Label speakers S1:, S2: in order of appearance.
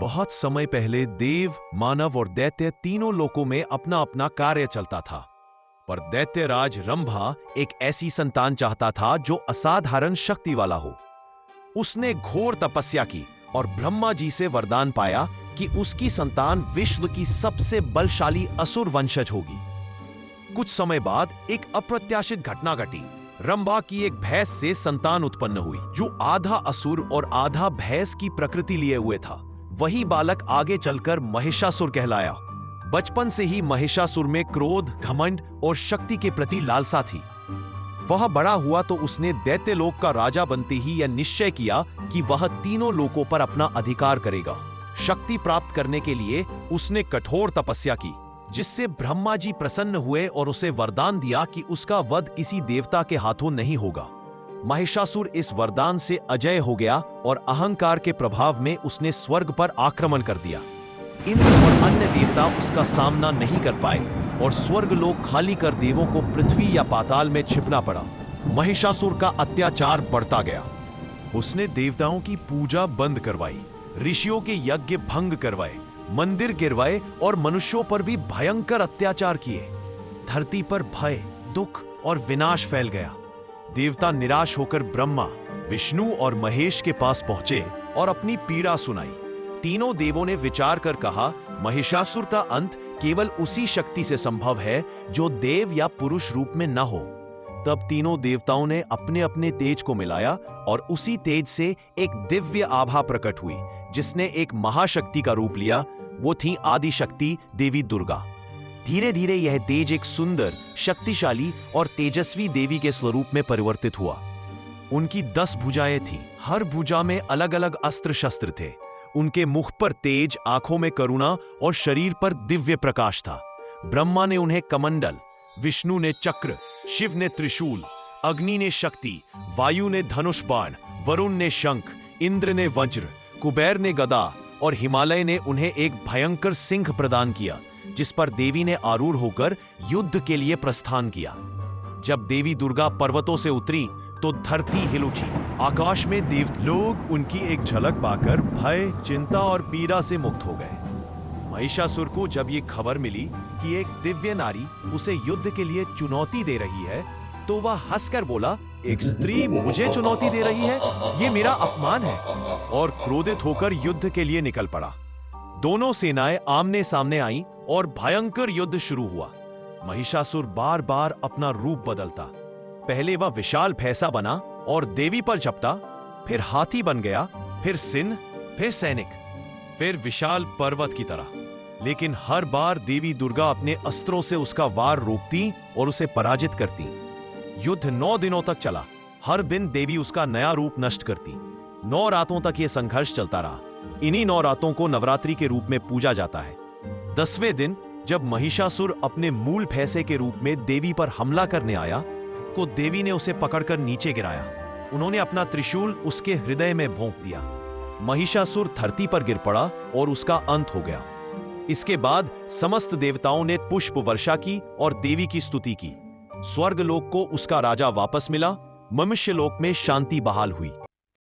S1: बहुत समय पहले देव, मानव और दैत्य तीनों लोकों में अपना अपना कार्य चलता था। पर दैत्यराज रंभा एक ऐसी संतान चाहता था जो असाधारण शक्ति वाला हो। उसने घोर तपस्या की और ब्रह्मा जी से वरदान पाया कि उसकी संतान विश्व की सबसे बलशाली असुर वंशज होगी। कुछ समय बाद एक अप्रत्याशित घटना घटी। रंभा की एक भैंस से संतान उत्पन्न हुई जो आधा असुर और आधा भैंस की प्रकृति लिए हुए था। वही बालक आगे चलकर महिषासुर कहलाया। बचपन से ही महिषासुर में क्रोध, घमंड और शक्ति के प्रति लालसा थी। वह बड़ा हुआ तो उसने दैत्यलोक का राजा बनते ही यह निश्चय किया कि वह तीनों लोकों पर अपना अधिकार करेगा। शक्ति प्राप्त करने के लिए उसने कठोर तपस्या की, जिससे ब्रह्मा जी प्रसन्न हुए और उसे वरदान दिया कि उसका वध किसी देवता के हाथों नहीं होगा। महिषासुर इस वरदान से अजय हो गया और अहंकार के प्रभाव में उसने स्वर्ग पर आक्रमण कर दिया। इंद्र और अन्य देवता उसका सामना नहीं कर पाए और स्वर्गलोक खाली कर देवों को पृथ्वी या पाताल में छिपना पड़ा। महिषासुर का अत्याचार बढ़ता गया। उसने देवताओं की पूजा बंद करवाई, ऋषियों के यज्ञ भंग करवाए, मंदिर गिरवाए और मनुष्यों पर भी भयंकर अत्याचार किए। धरती पर भय, दुख और विनाश फैल गया। देवता निराश होकर ब्रह्मा, विष्णु और महेश के पास पहुंचे और अपनी पीड़ा सुनाई। तीनों देवों ने विचार कर कहा, महिषासुर का अंत केवल उसी शक्ति से संभव है जो देव या पुरुष रूप में न हो। तब तीनों देवताओं ने अपने अपने तेज को मिलाया और उसी तेज से एक दिव्य आभा प्रकट हुई, जिसने एक महाशक्ति का रूप लिया। वो थी आदि शक्ति देवी दुर्गा। धीरे धीरे यह तेज एक सुंदर, शक्तिशाली और तेजस्वी देवी के स्वरूप में परिवर्तित हुआ। उनकी 10 भुजाएं थीं। हर भुजा में अलग अलग अस्त्र शस्त्र थे। उनके मुख पर तेज, आंखों में करुणा और शरीर पर दिव्य प्रकाश था। ब्रह्मा ने उन्हें कमंडल, विष्णु ने चक्र, शिव ने त्रिशूल, अग्नि ने शक्ति, वायु ने धनुष बाण, वरुण ने शंख, इंद्र ने वज्र, कुबेर ने गदा और हिमालय ने उन्हें एक भयंकर सिंह प्रदान किया, जिस पर देवी ने आरूढ़ होकर युद्ध के लिए प्रस्थान किया। जब देवी दुर्गा पर्वतों से उतरी तो धरती हिल उठी। आकाश में देवलोग उनकी एक झलक पाकर भय, चिंता और पीड़ा से मुक्त हो गए। महिषासुर को जब ये खबर मिली कि एक दिव्य नारी उसे युद्ध के लिए चुनौती दे रही है, तो वह हंसकर बोला, एक स्त्री मुझे चुनौती दे रही है, ये मेरा अपमान है, और क्रोधित होकर युद्ध के लिए निकल पड़ा। दोनों सेनाएं आमने सामने आईं और भयंकर युद्ध शुरू हुआ। महिषासुर बार बार अपना रूप बदलता। पहले वह विशाल भैंसा बना और देवी पर झपटा, फिर हाथी बन गया, फिर सिंह, फिर सैनिक, फिर विशाल पर्वत की तरह। लेकिन हर बार देवी दुर्गा अपने अस्त्रों से उसका वार रोकती और उसे पराजित करती। युद्ध 9 दिनों तक चला। हर दिन देवी उसका नया रूप नष्ट करती। 9 रातों तक यह संघर्ष चलता रहा। इन्हीं 9 रातों को नवरात्रि के रूप में पूजा जाता है। 10वें दिन जब महिषासुर अपने मूल भैंसे के रूप में देवी पर हमला करने आया, तो देवी ने उसे पकड़कर नीचे गिराया। उन्होंने अपना त्रिशूल उसके हृदय में भोंक दिया। महिषासुर धरती पर गिर पड़ा और उसका अंत हो गया। इसके बाद समस्त देवताओं ने पुष्प वर्षा की और देवी की स्तुति की। स्वर्गलोक को उसका राजा वापस मिला। मनुष्य लोक में शांति बहाल हुई।